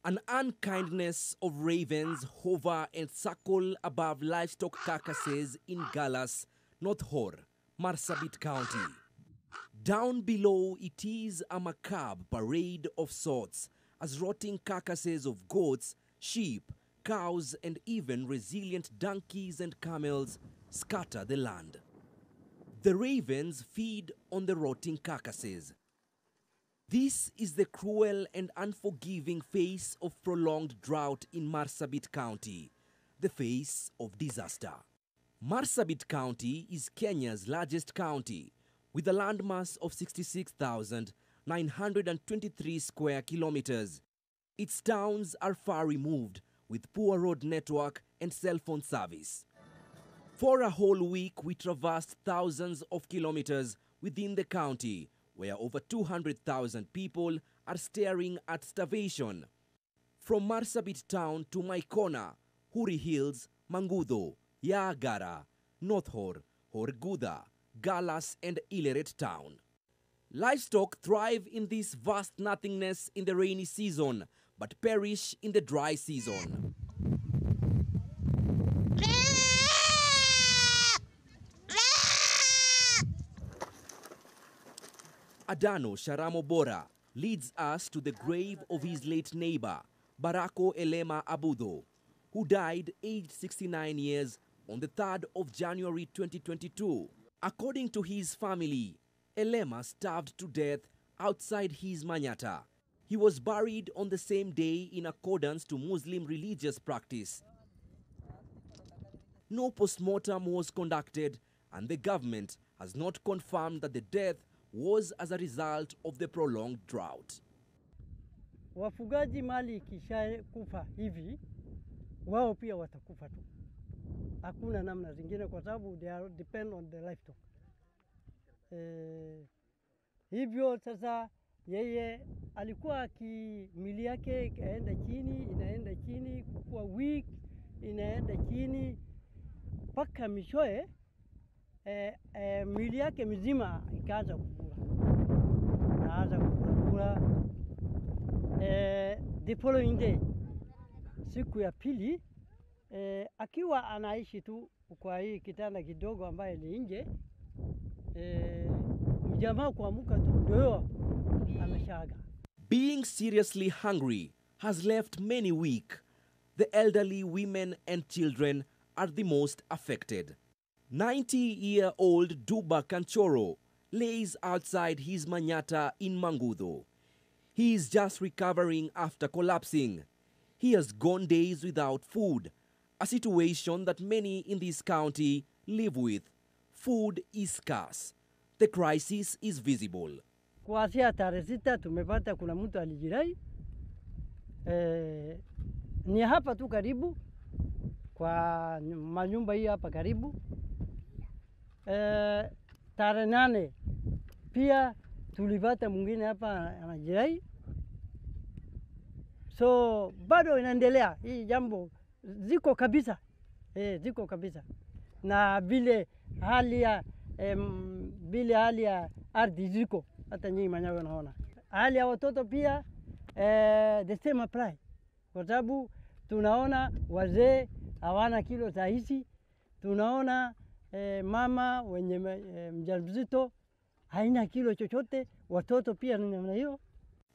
An unkindness of ravens hover and circle above livestock carcasses in Gallas, North Hor, Marsabit County. Down below, it is a macabre parade of sorts, as rotting carcasses of goats, sheep, cows, and even resilient donkeys and camels scatter the land. The ravens feed on the rotting carcasses. This is the cruel and unforgiving face of prolonged drought in Marsabit County, the face of disaster. Marsabit County is Kenya's largest county, with a landmass of 66,923 square kilometers. Its towns are far removed, with poor road network and cell phone service. For a whole week, we traversed thousands of kilometers within the county, where over 200,000 people are staring at starvation. From Marsabit town to Maikona, Huri Hills, Mangudo, Yaagara, North Hor, Horguda, Gallas and Ileret town. Livestock thrive in this vast nothingness in the rainy season, but perish in the dry season. Adano Sharamo Bora leads us to the grave of his late neighbor, Barako Elema Abudo, who died aged 69 years on the 3rd of January 2022. According to his family, Elema starved to death outside his manyata. He was buried on the same day in accordance to Muslim religious practice. No postmortem was conducted, and the government has not confirmed that the death was as a result of the prolonged drought. Wafugaji mali ikisha kufa hivi, wao pia watakufa tu. Hakuna namna zingine kwa sababu they are depend on the livestock. Hivyo sasa yeye alikuwa mili yake inaenda chini kwa week, inaenda chini mpaka mishoe mili yake mzima ikaanza kukula. The following day, siku ya pili, akiwa anaishi tu kwa hii kitanda kidogo ambaye ni nje, mjamaa kuamuka tu ndio ameshaga. Being seriously hungry has left many weak. The elderly, women and children are the most affected. 90-year-old Duba Kanchoro lays outside his manyata in Mangudo. He is just recovering after collapsing. He has gone days without food, a situation that many in this county live with. Food is scarce. The crisis is visible. Kuanzia tarehe 6 tumepata kuna mtu alijirai. Ni hapa tu karibu kwa manyumba hii hapa karibu. Tarehe 8 pia tulipata mwingine hapa anajirai. So bado inaendelea hii jambo, ziko kabisa. Ziko kabisa. Na vile hali ya ardhi ziko hata nyinyi manyawe naona. Hali ya watoto pia the same apply. Kwa sababu tunaona wazee hawana kilo sahihi, tunaona mama wenye mjamzito haina kilo chochote, watoto pia ni namna hiyo.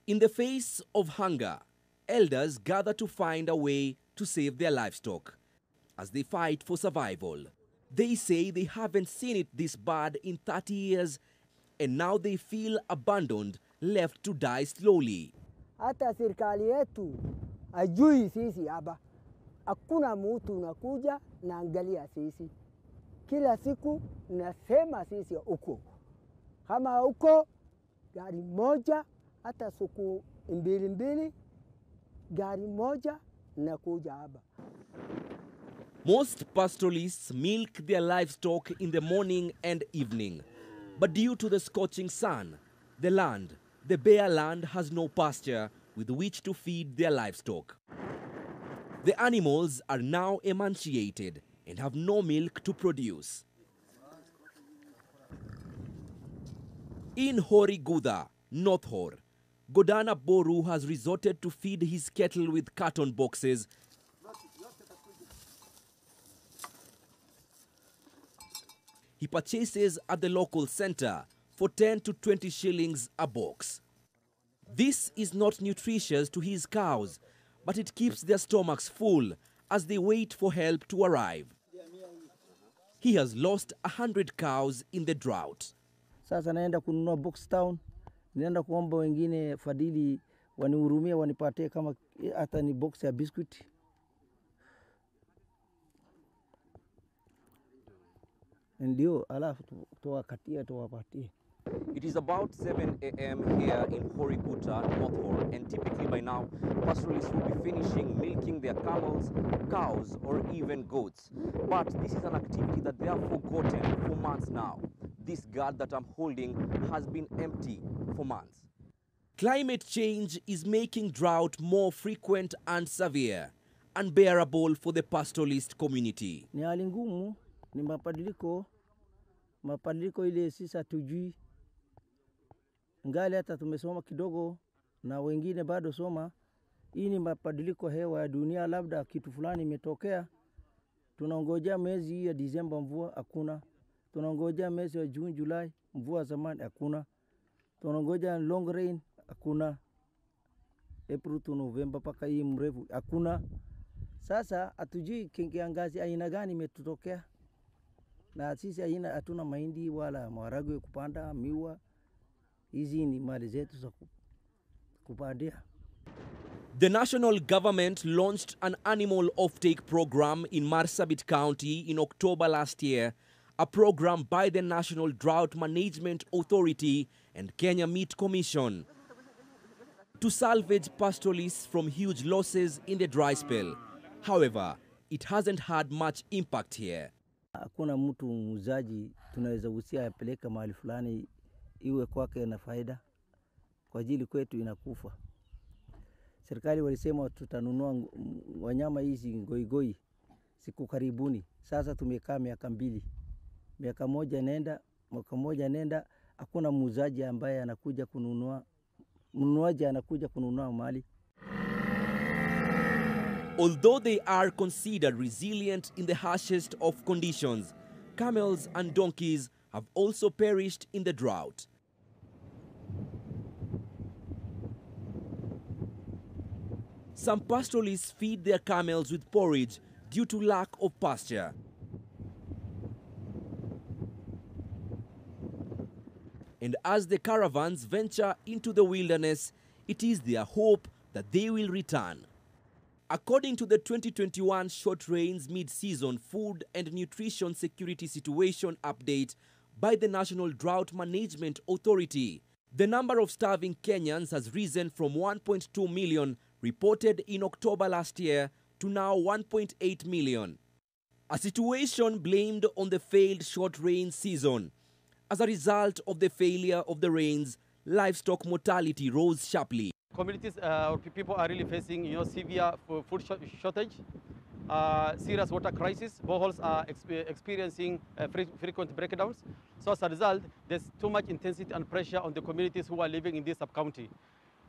In the face of hunger, elders gather to find a way to save their livestock as they fight for survival. They say they haven't seen it this bad in 30 years, and now they feel abandoned, left to die slowly. Hata serikali yetu ajui sisi hapa. Hakuna mtu unakuja na angalia sisi. Kila siku nasema sisi uko. Kama uko gari moja hata siku mbili gari moja nakuja hapa. Most pastoralists milk their livestock in the morning and evening. But due to the scorching sun, the bare land has no pasture with which to feed their livestock. The animals are now emaciated and have no milk to produce. In Horiguda, North Hor, Godana Boru has resorted to feed his cattle with carton boxes he purchases at the local center for 10 to 20 shillings a box. This is not nutritious to his cows, but it keeps their stomachs full as they wait for help to arrive. He has lost 100 cows in the drought. Sasa naenda kununua box town, naenda kuomba wengine fadhili wanihurumie wanipatie kama hata ni box ya biscuit. Ndio alafu tuwapatie. It is about 7 a.m. here in Horiguta, North Hor, and typically by now, pastoralists will be finishing milking their camels, cows, or even goats. But this is an activity that they have forgotten for months now. This gourd that I'm holding has been empty for months. Climate change is making drought more frequent and severe, unbearable for the pastoralist community. Ni hali ngumu, ni mabadiliko ile sisi hatujui. Ngali hata tumesoma kidogo na wengine bado soma. Hii ni mabadiliko hewa ya dunia, labda kitu fulani imetokea. Tunangojea mwezi ya Disemba mvua hakuna. Tunangojea mwezi wa June, July mvua zamani hakuna. Tunangojea long rain hakuna. April to November paka hii mrefu hakuna. Sasa hatujui kiangazi aina gani imetutokea. Na sisi hatuna mahindi wala maharagwe kupanda, miwa. Hizi ni mali zetu za kupandia. The national government launched an animal offtake program in Marsabit County in October last year, a program by the National Drought Management Authority and Kenya Meat Commission to salvage pastoralists from huge losses in the dry spell. However, it hasn't had much impact here. Hakuna mtu muuzaji tunaweza usia apeleka mahali fulani iwe kwake na faida, kwa ajili kwetu inakufa. Serikali walisema tutanunua wanyama hizi ngoigoi siku karibuni. Sasa tumekaa miaka 2. Miaka moja nenda, hakuna muuzaji ambaye anakuja kununua, mnunuaji anakuja kununua mali. Although they are considered resilient in the harshest of conditions, camels and donkeys have also perished in the drought. Some pastoralists feed their camels with porridge due to lack of pasture. And as the caravans venture into the wilderness, it is their hope that they will return. According to the 2021 Short Rains Mid-Season Food and Nutrition Security Situation Update by the National Drought Management Authority, the number of starving Kenyans has risen from 1.2 million reported in October last year to now 1.8 million. A situation blamed on the failed short rain season. As a result of the failure of the rains, livestock mortality rose sharply. Communities or people are really facing, severe food shortage, serious water crisis. Boreholes are experiencing frequent breakdowns. So as a result, there's too much intensity and pressure on the communities who are living in this sub-county.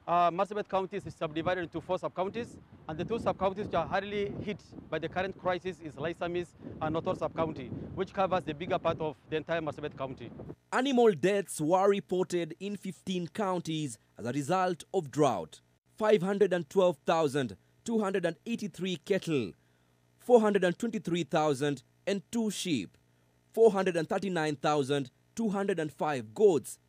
Marsabit County is subdivided into 4 sub-counties, and the 2 sub-counties which are hardly hit by the current crisis is Laisamis and Notor sub-county, which covers the bigger part of the entire Marsabit County. Animal deaths were reported in 15 counties as a result of drought. 512,283 cattle, 423,002 sheep, 439,205 goats,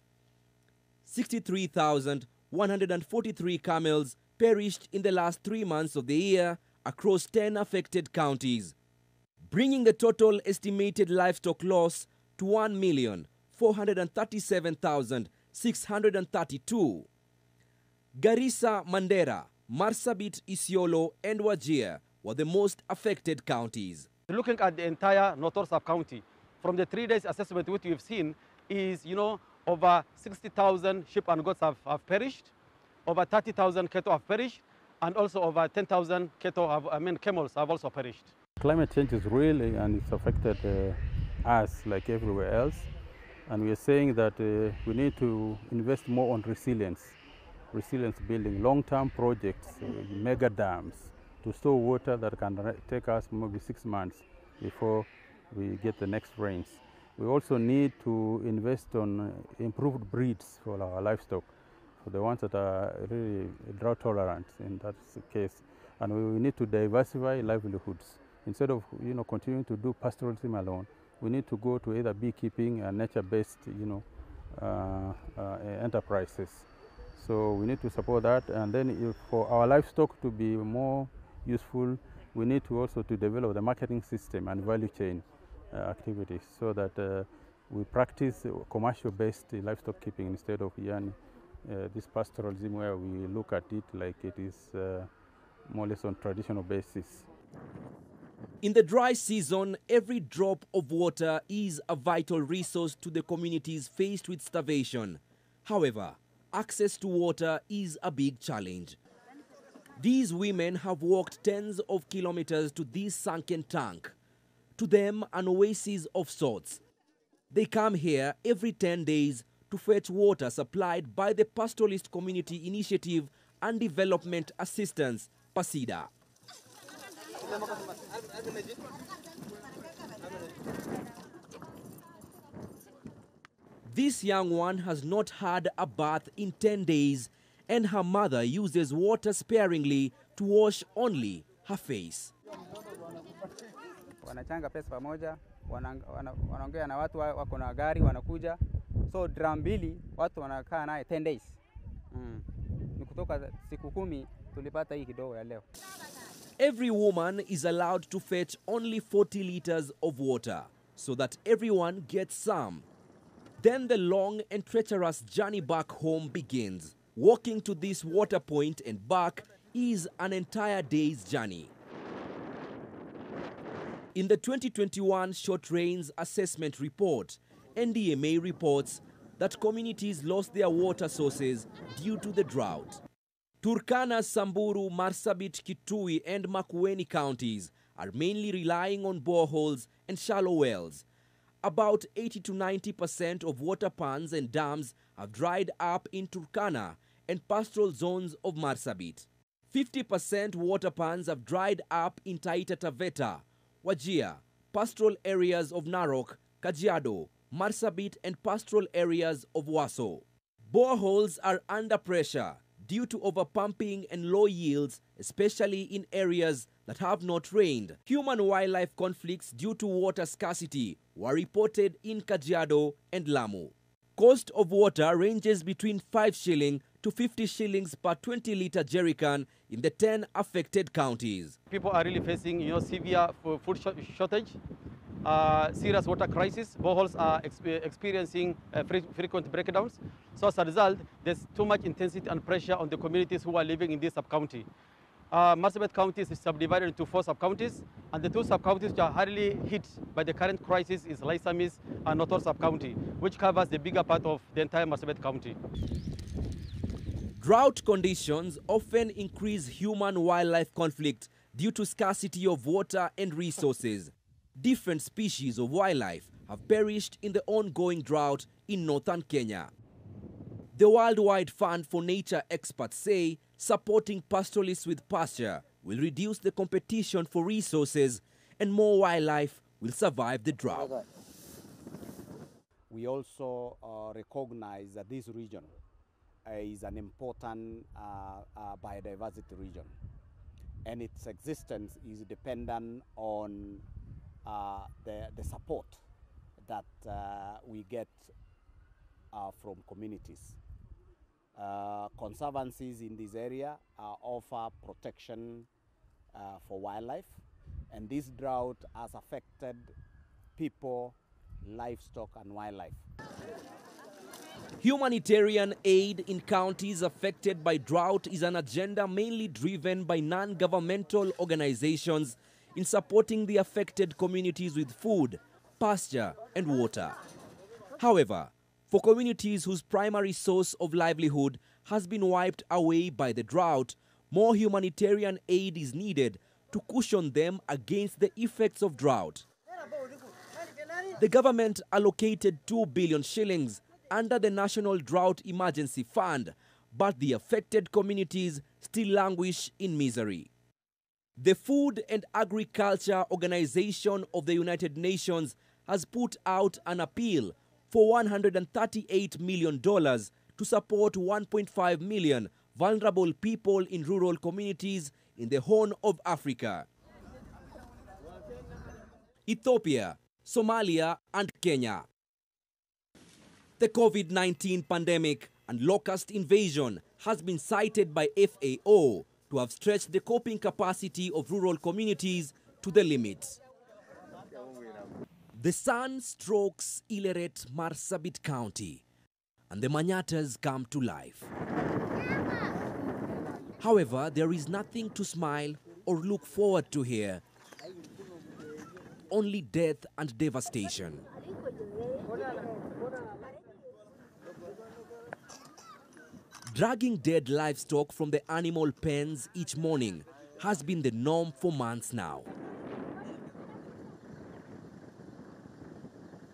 63,143 camels perished in the last 3 months of the year across 10 affected counties, bringing the total estimated livestock loss to 1,437,632. Garissa, Mandera, Marsabit, Isiolo, and Wajir were the most affected counties. Looking at the entire North sub-county, from the 3 days assessment which we've seen is, over 60,000 sheep and goats have perished, over 30,000 cattle have perished, and also over 10,000 camels have also perished. Climate change is real and it's affected us like everywhere else. And we are saying that we need to invest more on resilience building, long-term projects, mega dams to store water that can take us maybe 6 months before we get the next rains. We also need to invest on improved breeds for our livestock, for the ones that are really drought tolerant in that case. And we need to diversify livelihoods. Instead of continuing to do pastoralism alone, we need to go to either beekeeping and nature-based enterprises. So we need to support that, and then for our livestock to be more useful, we need to also to develop the marketing system and value chain activities so that we practice commercial-based livestock keeping instead of this pastoralism where we look at it like it is more or less on traditional basis. In the dry season, every drop of water is a vital resource to the communities faced with starvation. However, access to water is a big challenge. These women have walked tens of kilometers to this sunken tank. To them, an oasis of sorts. They come here every 10 days to fetch water supplied by the Pastoralist Community Initiative and Development Assistance, PASIDA. This young one has not had a bath in 10 days, and her mother uses water sparingly to wash only her face. Wanachanga pesa pamoja, wanaongea na watu wako na gari wanakuja. So drum mbili watu wanakaa naye 10 days. Ni kutoka siku 10 tulipata hii kidogo ya leo. Every woman is allowed to fetch only 40 liters of water so that everyone gets some. Then the long and treacherous journey back home begins. Walking to this water point and back is an entire day's journey. In the 2021 Short Rains Assessment Report, NDMA reports that communities lost their water sources due to the drought. Turkana, Samburu, Marsabit, Kitui and Makueni counties are mainly relying on boreholes and shallow wells. About 80 to 90% of water ponds and dams have dried up in Turkana and pastoral zones of Marsabit. 50% water ponds have dried up in Taita Taveta, Wajir, pastoral areas of Narok, Kajiado, Marsabit and pastoral areas of Waso. Boreholes are under pressure due to overpumping and low yields, especially in areas that have not rained. Human-wildlife conflicts due to water scarcity were reported in Kajiado and Lamu. Cost of water ranges between 5 shilling to 50 shillings per 20-liter jerrycan in the 10 affected counties. People are really facing, severe food shortage, serious water crisis. Boreholes are experiencing frequent breakdowns. So as a result, there's too much intensity and pressure on the communities who are living in this sub-county. Marsabit County is subdivided into 4 sub-counties, and the 2 sub-counties which are hardly hit by the current crisis is Laisamis and North sub-county, which covers the bigger part of the entire Marsabit County. Drought conditions often increase human-wildlife conflict due to scarcity of water and resources. Different species of wildlife have perished in the ongoing drought in northern Kenya. The Worldwide Fund for Nature experts say supporting pastoralists with pasture will reduce the competition for resources and more wildlife will survive the drought. We also recognize that this region is an important biodiversity region, and its existence is dependent on the support that we get from communities. Conservancies in this area offer protection for wildlife, and this drought has affected people, livestock and wildlife. Humanitarian aid in counties affected by drought is an agenda mainly driven by non-governmental organizations in supporting the affected communities with food, pasture, and water. However, for communities whose primary source of livelihood has been wiped away by the drought, more humanitarian aid is needed to cushion them against the effects of drought. The government allocated 2 billion shillings under the National Drought Emergency Fund, but the affected communities still languish in misery. The Food and Agriculture Organization of the United Nations has put out an appeal for $138 million to support 1.5 million vulnerable people in rural communities in the Horn of Africa. Ethiopia, Somalia, and Kenya. The COVID-19 pandemic and locust invasion has been cited by FAO to have stretched the coping capacity of rural communities to the limit. The sun strokes Ileret Marsabit County, and the manyatas come to life. However, there is nothing to smile or look forward to here. Only death and devastation. Dragging dead livestock from the animal pens each morning has been the norm for months now.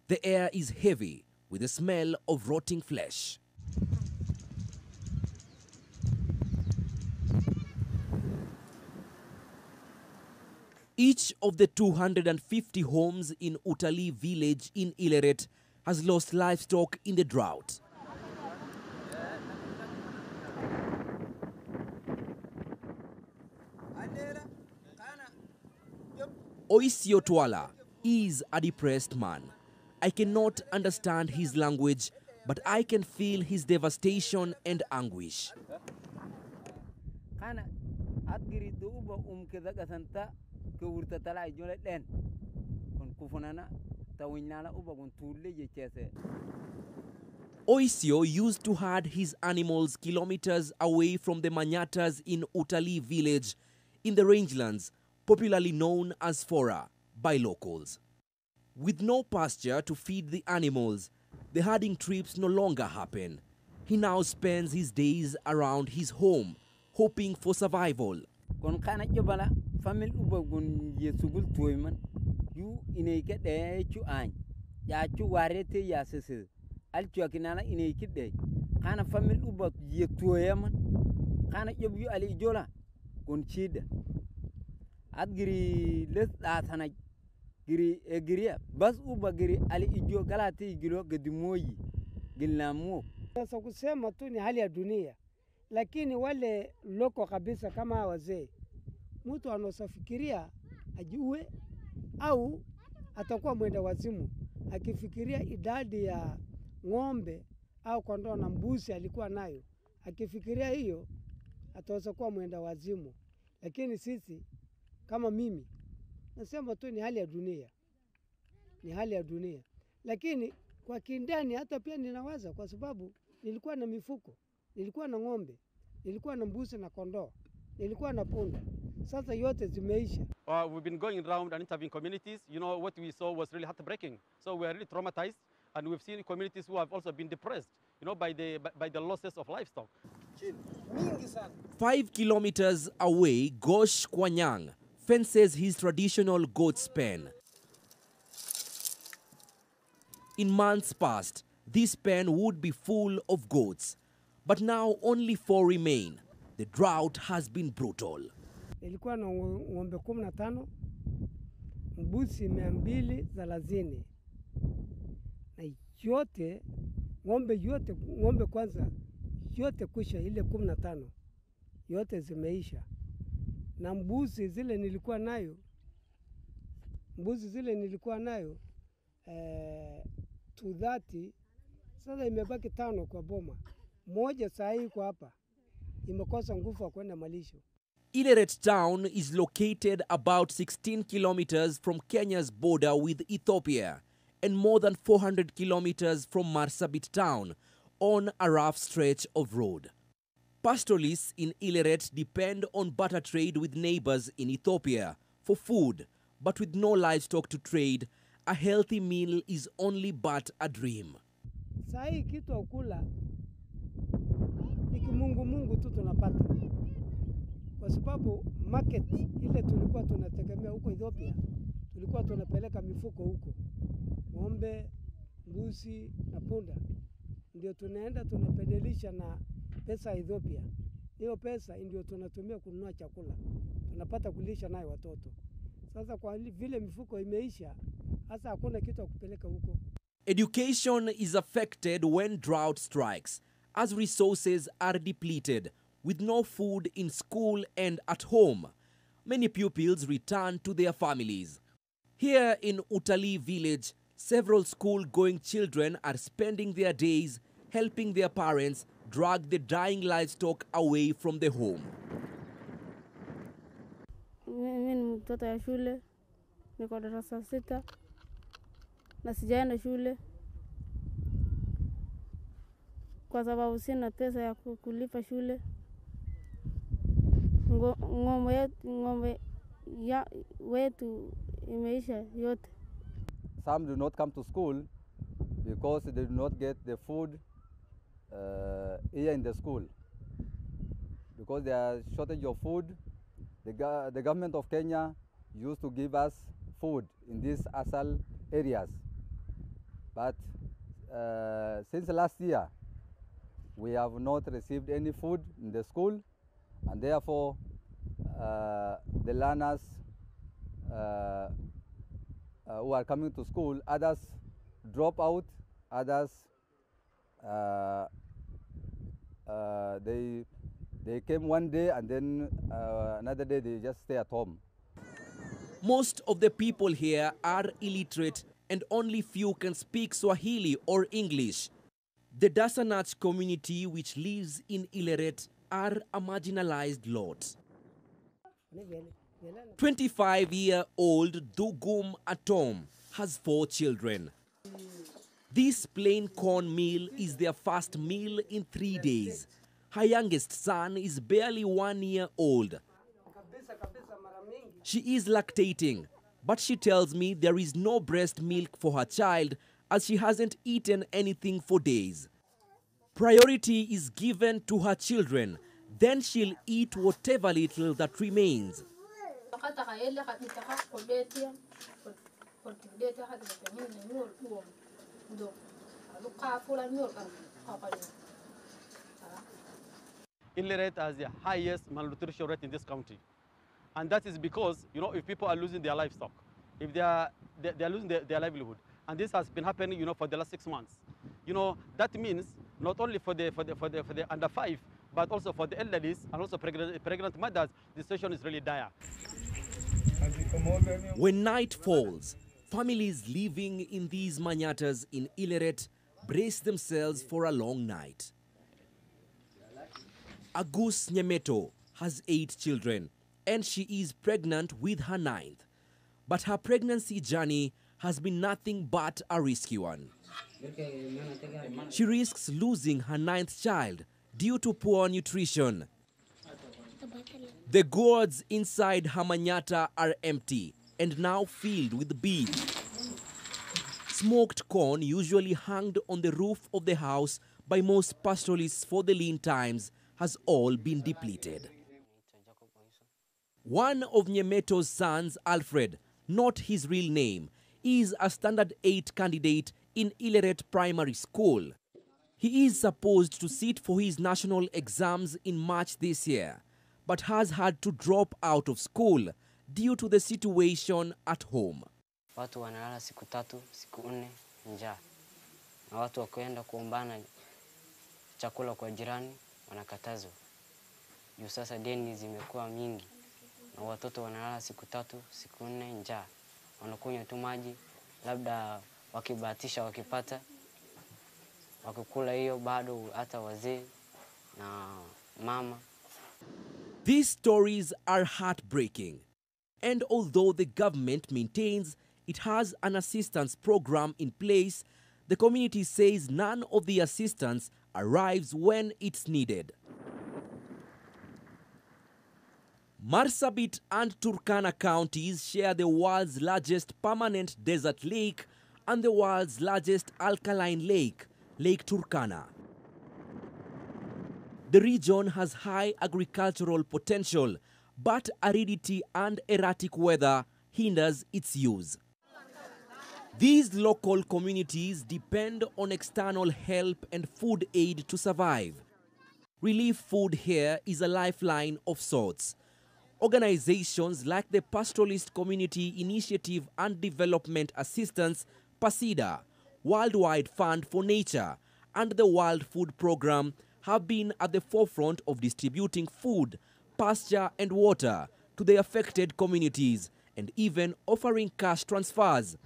The air is heavy with the smell of rotting flesh. Each of the 250 homes in Utali village in Ileret has lost livestock in the drought. Oisio Twala is a depressed man. I cannot understand his language, but I can feel his devastation and anguish. Oisio used to herd his animals kilometers away from the manyatas in Utali village in the rangelands, popularly known as Fora by locals. With no pasture to feed the animals, the herding trips no longer happen. He now spends his days around his home, hoping for survival. giri egiria bas uba giri ali ijo galati igilo gedimoyi gilnamu. Sasa kusema tu ni hali ya dunia, lakini wale loko kabisa kama wazee, mtu anosafikiria ajiue au atakuwa mwenda wazimu akifikiria idadi ya ng'ombe au kondoo na mbuzi alikuwa nayo, akifikiria hiyo ataweza kuwa mwenda wazimu. Lakini sisi kama mimi nasema tu ni hali ya dunia, ni hali ya dunia. Lakini kwa kindani hata pia ninawaza, kwa sababu nilikuwa na mifuko, nilikuwa na ng'ombe, nilikuwa na mbuzi na kondoo, nilikuwa na punda. Sasa yote zimeisha. We've been going around and interviewing communities. You know, what we saw was really heartbreaking. So we are really traumatized, and we've seen communities who have also been depressed, you know, by the losses of livestock. 5 kilometers away, Gosh Kwanyang fences his traditional goat's pen. In months past, this pen would be full of goats, but now only 4 remain. The drought has been brutal. Nilikuwa na ng'ombe 15, mbuzi 230. Na yote ng'ombe kwanza yote kusha ile 15 yote zimeisha. Na mbuzi zile nilikuwa nayo 230, sasa imebaki 5 kwa boma. Moja saa hii kwa hapa imekosa nguvu kwenda malisho. Ileret town is located about 16 kilometers from Kenya's border with Ethiopia and more than 400 kilometers from Marsabit town, on a rough stretch of road. Pastoralists in Ileret depend on barter trade with neighbors in Ethiopia for food, but with no livestock to trade, a healthy meal is only but a dream. Sahi kitu ukula ni kimungu tu tunapata, kwa sababu market ile tulikuwa tunategemea huko Ethiopia, tulikuwa tunapeleka mifuko huko, ng'ombe, mbuzi na punda, ndio tunaenda tunapedelisha na pesa ya Ethiopia. Hiyo pesa ndio tunatumia kununua chakula, tunapata kulisha nayo watoto. Sasa kwa vile mifuko imeisha, hasa hakuna kitu ya kupeleka huko. Education is affected when drought strikes, as resources are depleted, with no food in school and at home. Many pupils return to their families. Here in Utalii village, several school-going children are spending their days helping their parents drag the dying livestock away from the home. Mimi ni mtoto ya shule, niko darasa 6 na sijaenda shule kwa sababu sina pesa ya kulipa shule. Ng'ombe wetu imeisha yote. Some do not come to school because they do not get the food here in the school. Because there is shortage of food, the government of Kenya used to give us food in these ASAL areas. But since last year, we have not received any food in the school, and therefore the learners who are coming to school, others drop out, others they came one day and then another day they just stay at home. Most of the people here are illiterate and only few can speak Swahili or English. The Dasanach community which lives in Ileret are a marginalized lot. 25-year-old Dugum Atom has 4 children. This plain corn meal is their first meal in 3 days. Her youngest son is barely 1 year old. She is lactating, but she tells me there is no breast milk for her child as she hasn't eaten anything for days. Priority is given to her children, then she'll eat whatever little that remains. Ileret has the highest malnutrition rate in this country. And that is because, you know, if people are losing their livestock, if they are losing their livelihood, and this has been happening, you know, for the last 6 months. You know, that means not only for the under 5, but also for the elderly and also pregnant mothers, the situation is really dire. When night falls, families living in these manyatas in Ileret brace themselves for a long night. Agus Nyemeto has 8 children, and she is pregnant with her 9th. But her pregnancy journey has been nothing but a risky one. She risks losing her 9th child due to poor nutrition. The gourds inside her manyata are empty and now filled with beans. Smoked corn, usually hung on the roof of the house by most pastoralists for the lean times, has all been depleted. One of Nyemeto's sons, Alfred, not his real name, is a Standard 8 candidate in Ileret Primary School. He is supposed to sit for his national exams in March this year, but has had to drop out of school due to the situation at home. Watu wanalala siku 3, siku 4 njaa. Na watu wakwenda kuombana chakula kwa jirani wanakatazwa. Juu sasa deni zimekuwa mingi. Na watoto wanalala siku 3, siku 4 njaa. Wanakunywa tu maji, labda wakibahatisha wakipata. Wakikula hiyo bado hata wazee na mama. These stories are heartbreaking. And although the government maintains it has an assistance program in place, the community says none of the assistance arrives when it's needed. Marsabit and Turkana counties share the world's largest permanent desert lake and the world's largest alkaline lake, Lake Turkana. The region has high agricultural potential, but aridity and erratic weather hinders its use. These local communities depend on external help and food aid to survive. Relief food here is a lifeline of sorts. Organizations like the Pastoralist Community Initiative and Development Assistance, PASIDA, Worldwide Fund for Nature, and the World Food Programme have been at the forefront of distributing food, pasture and water to the affected communities and even offering cash transfers.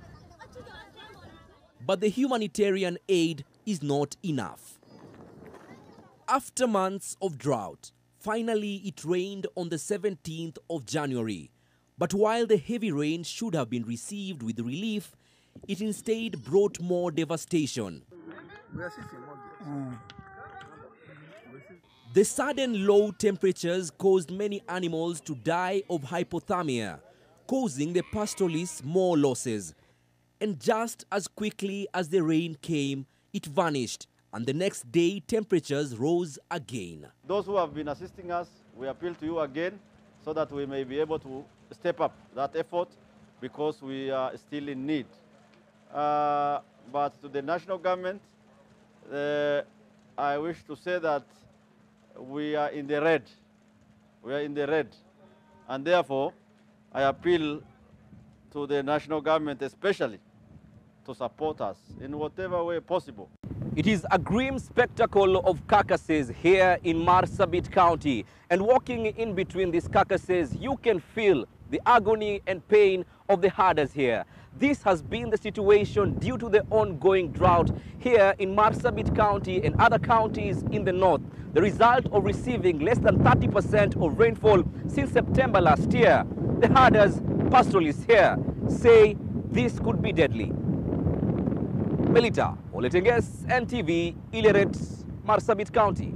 But the humanitarian aid is not enough. After months of drought, finally it rained on the 17th of January. But while the heavy rain should have been received with relief, it instead brought more devastation. The sudden low temperatures caused many animals to die of hypothermia, causing the pastoralists more losses. And just as quickly as the rain came, it vanished, and the next day temperatures rose again. Those who have been assisting us, we appeal to you again so that we may be able to step up that effort because we are still in need. But to the national government, I wish to say that we are in the red. We are in the red. And therefore, I appeal to the national government especially to support us in whatever way possible. It is a grim spectacle of carcasses here in Marsabit County. And walking in between these carcasses, you can feel the agony and pain of the herders here. This has been the situation due to the ongoing drought here in Marsabit County and other counties in the north. The result of receiving less than 30% of rainfall since September last year. The herders, pastoralists here, say this could be deadly. Melita Oletenges, NTV, Ileret, Marsabit County.